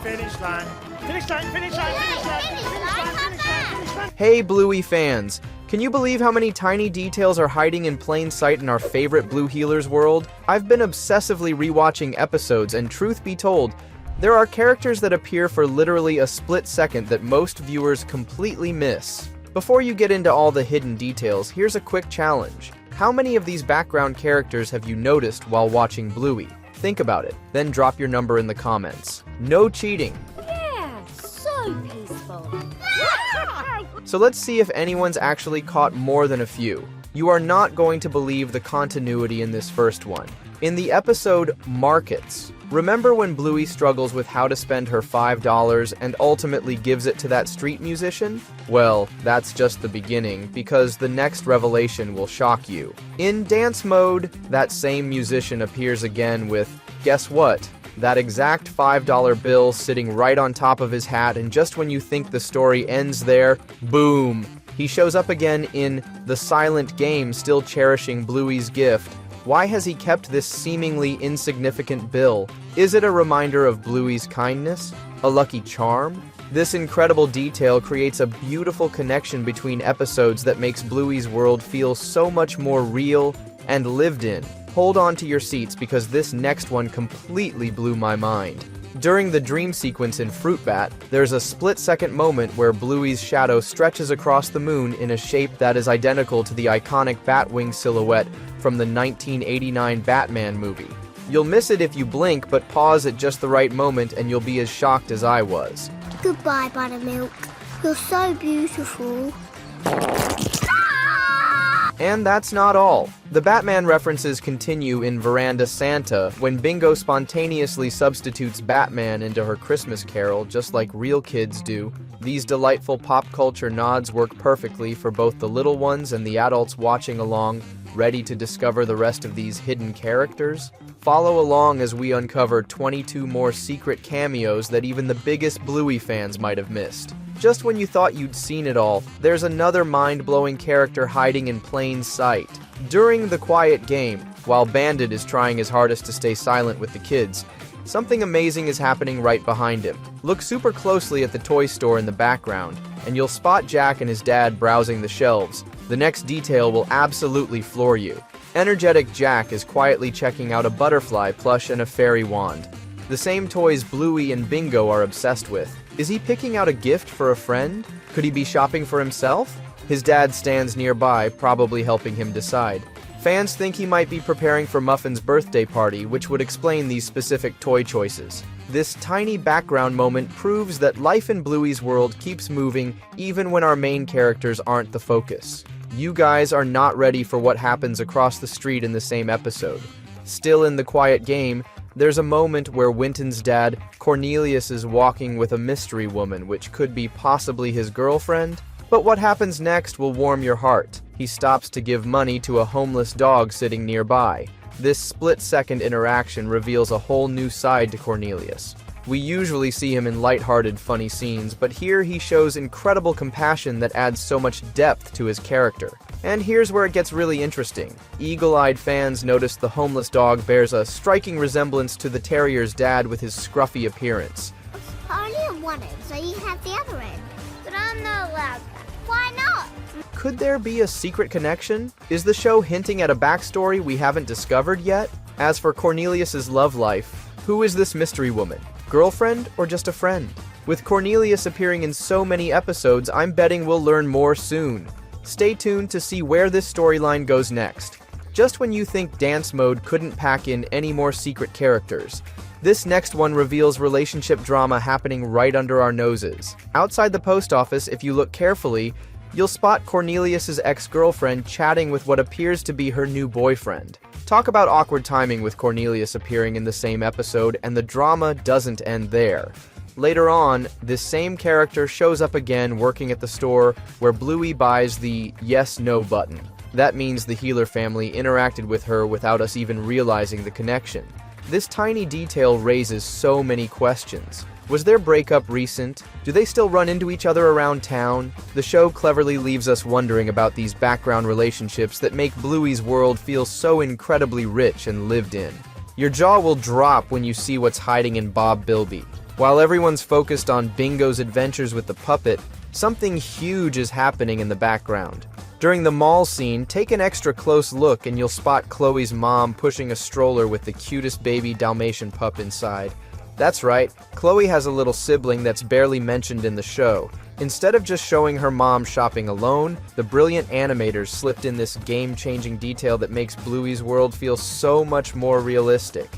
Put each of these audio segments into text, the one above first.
Finish line. Finish line, finish line, finish line, finish line, finish line, finish line. Hey Bluey fans! Can you believe how many tiny details are hiding in plain sight in our favorite Blue Healers world? I've been obsessively rewatching episodes, and truth be told, there are characters that appear for literally a split second that most viewers completely miss. Before you get into all the hidden details, here's a quick challenge. How many of these background characters have you noticed while watching Bluey? Think about it, then drop your number in the comments. No cheating. Yeah, so peaceful. So let's see if anyone's actually caught more than a few. You are not going to believe the continuity in this first one. In the episode Markets, remember when Bluey struggles with how to spend her $5 and ultimately gives it to that street musician? Well, that's just the beginning, because the next revelation will shock you. In dance mode, that same musician appears again with, guess what? That exact $5 bill sitting right on top of his hat, and just when you think the story ends there, boom! He shows up again in The Silent Game, still cherishing Bluey's gift. Why has he kept this seemingly insignificant bill? Is it a reminder of Bluey's kindness? A lucky charm? This incredible detail creates a beautiful connection between episodes that makes Bluey's world feel so much more real and lived in. Hold on to your seats because this next one completely blew my mind. During the dream sequence in Fruit Bat, there's a split-second moment where Bluey's shadow stretches across the moon in a shape that is identical to the iconic Batwing silhouette from the 1989 Batman movie. You'll miss it if you blink, but pause at just the right moment and you'll be as shocked as I was. Goodbye, Buttermilk. You're so beautiful. And that's not all. The Batman references continue in Veranda Santa when Bingo spontaneously substitutes Batman into her Christmas Carol just like real kids do. These delightful pop culture nods work perfectly for both the little ones and the adults watching along, ready to discover the rest of these hidden characters. Follow along as we uncover 22 more secret cameos that even the biggest Bluey fans might have missed. Just when you thought you'd seen it all, there's another mind-blowing character hiding in plain sight. During the quiet game, while Bandit is trying his hardest to stay silent with the kids, something amazing is happening right behind him. Look super closely at the toy store in the background, and you'll spot Jack and his dad browsing the shelves. The next detail will absolutely floor you. Energetic Jack is quietly checking out a butterfly plush and a fairy wand. The same toys Bluey and Bingo are obsessed with. Is he picking out a gift for a friend? Could he be shopping for himself? His dad stands nearby, probably helping him decide. Fans think he might be preparing for Muffin's birthday party, which would explain these specific toy choices. This tiny background moment proves that life in Bluey's world keeps moving even when our main characters aren't the focus. You guys are not ready for what happens across the street in the same episode. Still in the quiet game, there's a moment where Winton's dad, Cornelius, is walking with a mystery woman, which could be possibly his girlfriend. But what happens next will warm your heart. He stops to give money to a homeless dog sitting nearby. This split-second interaction reveals a whole new side to Cornelius. We usually see him in lighthearted, funny scenes, but here he shows incredible compassion that adds so much depth to his character. And here's where it gets really interesting. Eagle-eyed fans notice the homeless dog bears a striking resemblance to the terrier's dad with his scruffy appearance. I only have one end, so you have the other end. But I'm not allowed that. Why not? Could there be a secret connection? Is the show hinting at a backstory we haven't discovered yet? As for Cornelius's love life, who is this mystery woman? Girlfriend or just a friend? With Cornelius appearing in so many episodes, I'm betting we'll learn more soon. Stay tuned to see where this storyline goes next. Just when you think dance mode couldn't pack in any more secret characters, this next one reveals relationship drama happening right under our noses. Outside the post office, if you look carefully, you'll spot Cornelius's ex-girlfriend chatting with what appears to be her new boyfriend. Talk about awkward timing with Cornelius appearing in the same episode, and the drama doesn't end there. Later on, this same character shows up again working at the store where Bluey buys the yes/no button. That means the Healer family interacted with her without us even realizing the connection. This tiny detail raises so many questions. Was their breakup recent? Do they still run into each other around town? The show cleverly leaves us wondering about these background relationships that make Bluey's world feel so incredibly rich and lived in. Your jaw will drop when you see what's hiding in Bob Bilby. While everyone's focused on Bingo's adventures with the puppet, something huge is happening in the background. During the mall scene, take an extra close look and you'll spot Chloe's mom pushing a stroller with the cutest baby Dalmatian pup inside. That's right, Chloe has a little sibling that's barely mentioned in the show. Instead of just showing her mom shopping alone, the brilliant animators slipped in this game-changing detail that makes Bluey's world feel so much more realistic.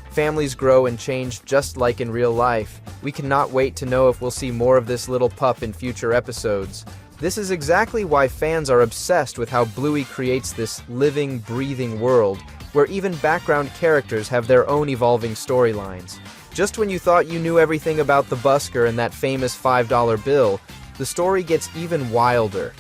Families grow and change just like in real life. We cannot wait to know if we'll see more of this little pup in future episodes. This is exactly why fans are obsessed with how Bluey creates this living, breathing world, where even background characters have their own evolving storylines. Just when you thought you knew everything about the busker and that famous $5 bill, the story gets even wilder.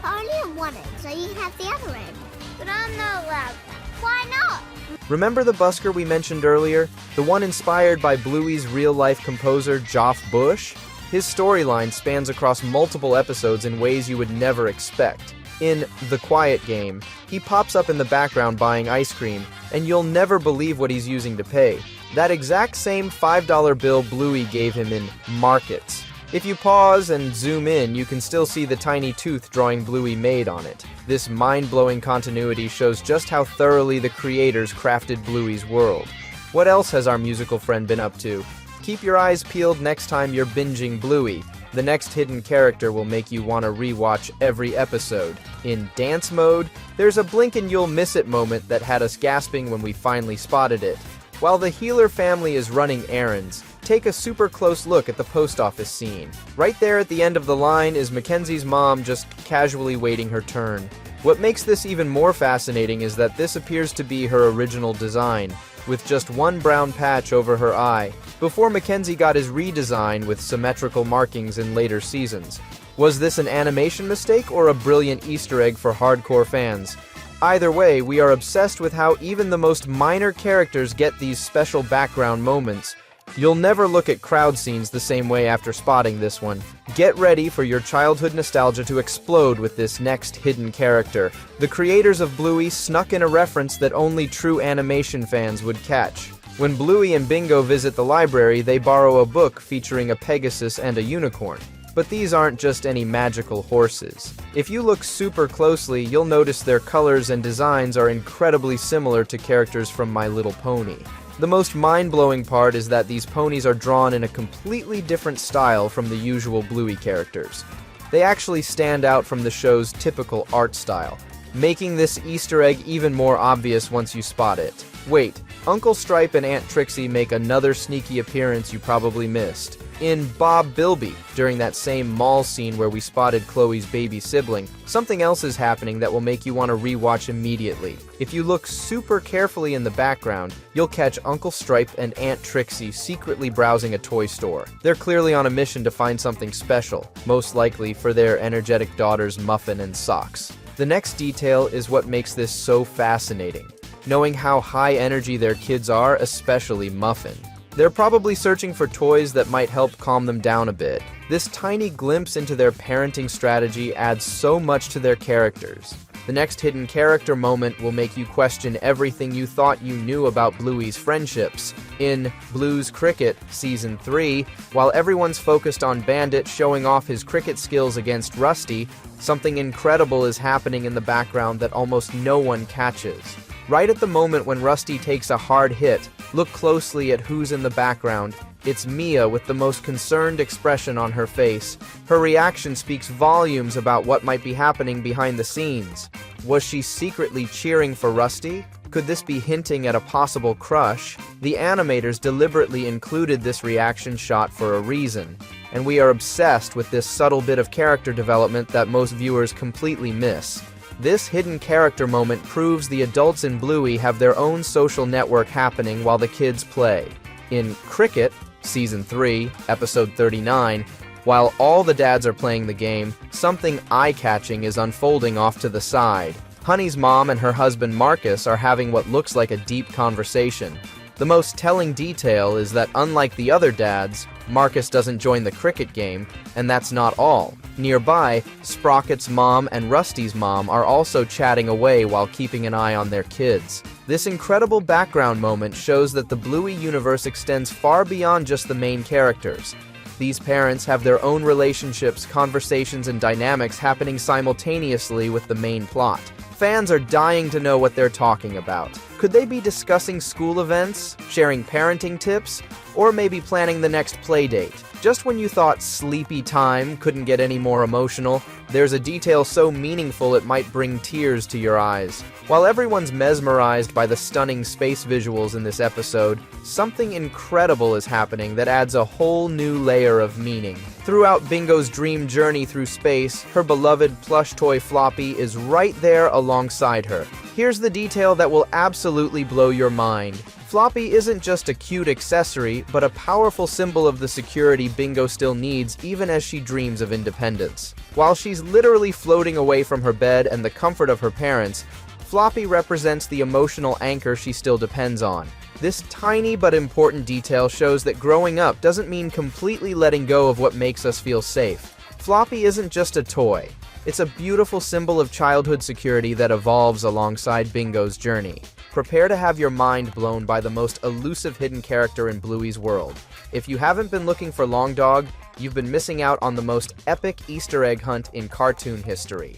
I only have one end, so you have the other end. But I'm not allowed that. Why not? Remember the busker we mentioned earlier? The one inspired by Bluey's real-life composer, Joff Bush? His storyline spans across multiple episodes in ways you would never expect. In The Quiet Game, he pops up in the background buying ice cream, and you'll never believe what he's using to pay. That exact same $5 bill Bluey gave him in Markets. If you pause and zoom in, you can still see the tiny tooth drawing Bluey made on it. This mind-blowing continuity shows just how thoroughly the creators crafted Bluey's world. What else has our musical friend been up to? Keep your eyes peeled next time you're binging Bluey. The next hidden character will make you want to rewatch every episode. In dance mode, there's a blink and you'll miss it moment that had us gasping when we finally spotted it. While the Healer family is running errands, take a super close look at the post office scene. Right there at the end of the line is Mackenzie's mom just casually waiting her turn. What makes this even more fascinating is that this appears to be her original design, with just one brown patch over her eye, before Mackenzie got his redesign with symmetrical markings in later seasons. Was this an animation mistake or a brilliant Easter egg for hardcore fans? Either way, we are obsessed with how even the most minor characters get these special background moments. You'll never look at crowd scenes the same way after spotting this one. Get ready for your childhood nostalgia to explode with this next hidden character. The creators of Bluey snuck in a reference that only true animation fans would catch. When Bluey and Bingo visit the library, they borrow a book featuring a Pegasus and a unicorn. But these aren't just any magical horses. If you look super closely, you'll notice their colors and designs are incredibly similar to characters from My Little Pony. The most mind-blowing part is that these ponies are drawn in a completely different style from the usual Bluey characters. They actually stand out from the show's typical art style, making this Easter egg even more obvious once you spot it. Wait, Uncle Stripe and Aunt Trixie make another sneaky appearance you probably missed. In Bob Bilby, during that same mall scene where we spotted Chloe's baby sibling, something else is happening that will make you want to rewatch immediately. If you look super carefully in the background, you'll catch Uncle Stripe and Aunt Trixie secretly browsing a toy store. They're clearly on a mission to find something special, most likely for their energetic daughters Muffin and Socks. The next detail is what makes this so fascinating. Knowing how high energy their kids are, especially Muffin. They're probably searching for toys that might help calm them down a bit. This tiny glimpse into their parenting strategy adds so much to their characters. The next hidden character moment will make you question everything you thought you knew about Bluey's friendships. In Blue's Cricket, Season 3, while everyone's focused on Bandit showing off his cricket skills against Rusty, something incredible is happening in the background that almost no one catches. Right at the moment when Rusty takes a hard hit, look closely at who's in the background. It's Mia with the most concerned expression on her face. Her reaction speaks volumes about what might be happening behind the scenes. Was she secretly cheering for Rusty? Could this be hinting at a possible crush? The animators deliberately included this reaction shot for a reason, and we are obsessed with this subtle bit of character development that most viewers completely miss. This hidden character moment proves the adults in Bluey have their own social network happening while the kids play. In Cricket, Season 3, Episode 39, while all the dads are playing the game, something eye-catching is unfolding off to the side. Honey's mom and her husband Marcus are having what looks like a deep conversation. The most telling detail is that unlike the other dads, Marcus doesn't join the cricket game, and that's not all. Nearby, Sprocket's mom and Rusty's mom are also chatting away while keeping an eye on their kids. This incredible background moment shows that the Bluey universe extends far beyond just the main characters. These parents have their own relationships, conversations, and dynamics happening simultaneously with the main plot. Fans are dying to know what they're talking about. Could they be discussing school events, sharing parenting tips, or maybe planning the next play date? Just when you thought sleepy time couldn't get any more emotional, there's a detail so meaningful it might bring tears to your eyes. While everyone's mesmerized by the stunning space visuals in this episode, something incredible is happening that adds a whole new layer of meaning. Throughout Bingo's dream journey through space, her beloved plush toy Floppy is right there alongside her. Here's the detail that will absolutely blow your mind. Floppy isn't just a cute accessory, but a powerful symbol of the security Bingo still needs even as she dreams of independence. While she's literally floating away from her bed and the comfort of her parents, Floppy represents the emotional anchor she still depends on. This tiny but important detail shows that growing up doesn't mean completely letting go of what makes us feel safe. Floppy isn't just a toy. It's a beautiful symbol of childhood security that evolves alongside Bingo's journey. Prepare to have your mind blown by the most elusive hidden character in Bluey's world. If you haven't been looking for Long Dog, you've been missing out on the most epic Easter egg hunt in cartoon history.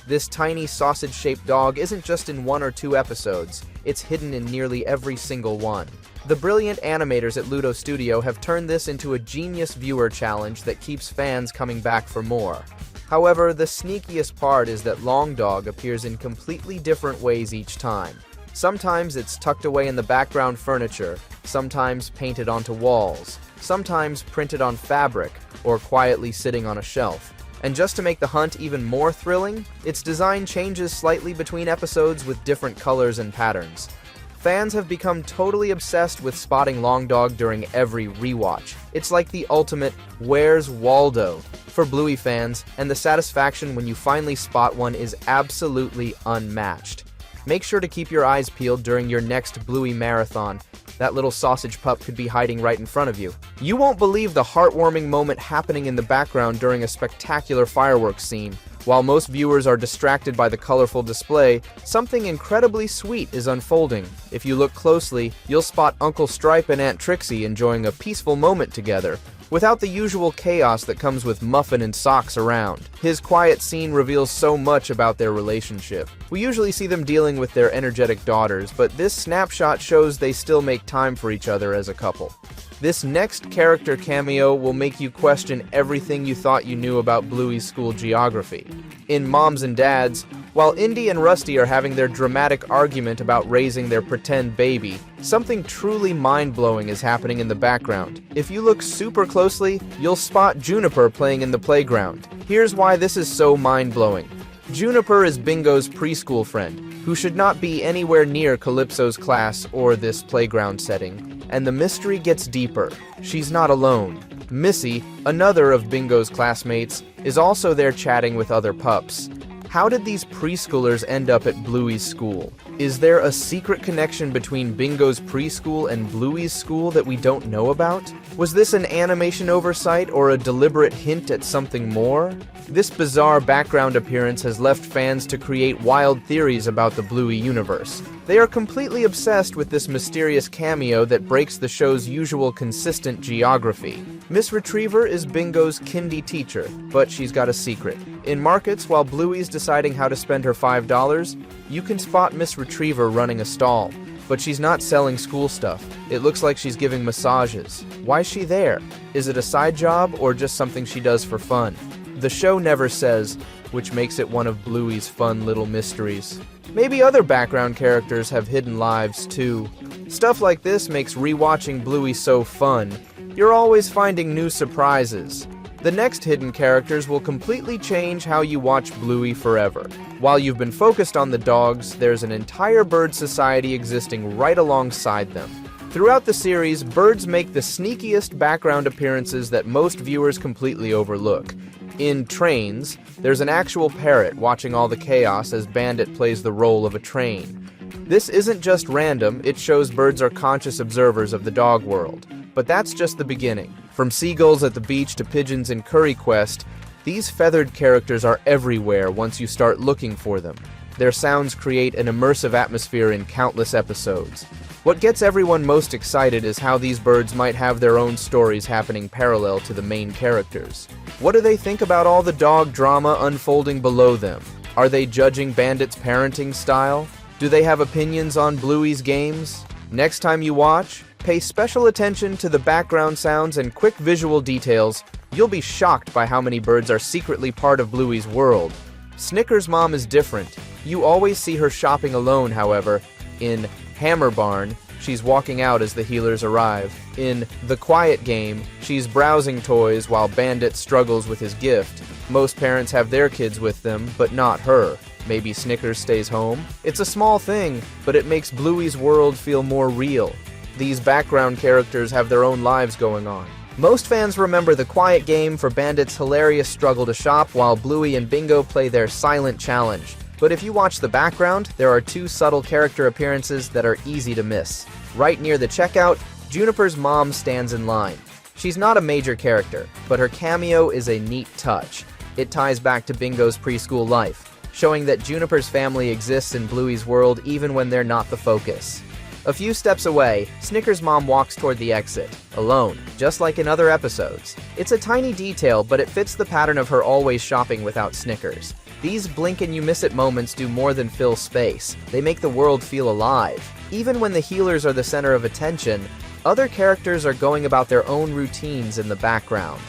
This tiny sausage-shaped dog isn't just in 1 or 2 episodes, it's hidden in nearly every single one. The brilliant animators at Ludo Studio have turned this into a genius viewer challenge that keeps fans coming back for more. However, the sneakiest part is that Long Dog appears in completely different ways each time. Sometimes it's tucked away in the background furniture, sometimes painted onto walls, sometimes printed on fabric, or quietly sitting on a shelf. And just to make the hunt even more thrilling, its design changes slightly between episodes with different colors and patterns. Fans have become totally obsessed with spotting Long Dog during every rewatch. It's like the ultimate "Where's Waldo?" for Bluey fans, and the satisfaction when you finally spot one is absolutely unmatched. Make sure to keep your eyes peeled during your next Bluey marathon. That little sausage pup could be hiding right in front of you. You won't believe the heartwarming moment happening in the background during a spectacular fireworks scene. While most viewers are distracted by the colorful display, something incredibly sweet is unfolding. If you look closely, you'll spot Uncle Stripe and Aunt Trixie enjoying a peaceful moment together, without the usual chaos that comes with Muffin and Socks around. His quiet scene reveals so much about their relationship. We usually see them dealing with their energetic daughters, but this snapshot shows they still make time for each other as a couple. This next character cameo will make you question everything you thought you knew about Bluey's school geography. In Moms and Dads, while Indy and Rusty are having their dramatic argument about raising their pretend baby, something truly mind-blowing is happening in the background. If you look super closely, you'll spot Juniper playing in the playground. Here's why this is so mind-blowing. Juniper is Bingo's preschool friend, who should not be anywhere near Calypso's class or this playground setting. And the mystery gets deeper. She's not alone. Missy, another of Bingo's classmates, is also there chatting with other pups. How did these preschoolers end up at Bluey's school? Is there a secret connection between Bingo's preschool and Bluey's school that we don't know about? Was this an animation oversight or a deliberate hint at something more? This bizarre background appearance has left fans to create wild theories about the Bluey universe. They are completely obsessed with this mysterious cameo that breaks the show's usual consistent geography. Miss Retriever is Bingo's kindy teacher, but she's got a secret. In markets, while Bluey's deciding how to spend her $5, you can spot Miss Retriever running a stall. But she's not selling school stuff. It looks like she's giving massages. Why's she there? Is it a side job or just something she does for fun? The show never says, which makes it one of Bluey's fun little mysteries. Maybe other background characters have hidden lives too. Stuff like this makes rewatching Bluey so fun. You're always finding new surprises. The next hidden characters will completely change how you watch Bluey forever. While you've been focused on the dogs, there's an entire bird society existing right alongside them. Throughout the series, birds make the sneakiest background appearances that most viewers completely overlook. In Trains, there's an actual parrot watching all the chaos as Bandit plays the role of a train. This isn't just random, it shows birds are conscious observers of the dog world. But that's just the beginning. From seagulls at the beach to pigeons in Curry Quest, these feathered characters are everywhere once you start looking for them. Their sounds create an immersive atmosphere in countless episodes. What gets everyone most excited is how these birds might have their own stories happening parallel to the main characters. What do they think about all the dog drama unfolding below them? Are they judging Bandit's parenting style? Do they have opinions on Bluey's games? Next time you watch, pay special attention to the background sounds and quick visual details. You'll be shocked by how many birds are secretly part of Bluey's world. Snickers' mom is different. You always see her shopping alone, however. In Hammer Barn, she's walking out as the healers arrive. In The Quiet Game, she's browsing toys while Bandit struggles with his gift. Most parents have their kids with them, but not her. Maybe Snickers stays home? It's a small thing, but it makes Bluey's world feel more real. These background characters have their own lives going on. Most fans remember The Quiet Game for Bandit's hilarious struggle to shop while Bluey and Bingo play their silent challenge. But if you watch the background, there are two subtle character appearances that are easy to miss. Right near the checkout, Juniper's mom stands in line. She's not a major character, but her cameo is a neat touch. It ties back to Bingo's preschool life, showing that Juniper's family exists in Bluey's world even when they're not the focus. A few steps away, Snickers' mom walks toward the exit, alone, just like in other episodes. It's a tiny detail, but it fits the pattern of her always shopping without Snickers. These blink-and-you-miss-it moments do more than fill space. They make the world feel alive. Even when the healers are the center of attention, other characters are going about their own routines in the background.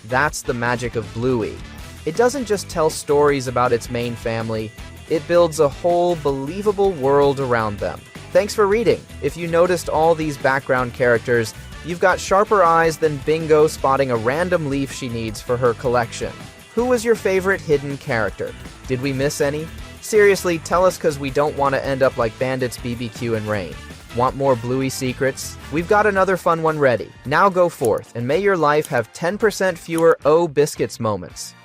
That's the magic of Bluey. It doesn't just tell stories about its main family, it builds a whole believable world around them. Thanks for reading. If you noticed all these background characters, you've got sharper eyes than Bingo spotting a random leaf she needs for her collection. Who was your favorite hidden character? Did we miss any? Seriously, tell us because we don't want to end up like Bandit's BBQ and Rain. Want more Bluey secrets? We've got another fun one ready. Now go forth, and may your life have 10% fewer Oh Biscuits moments.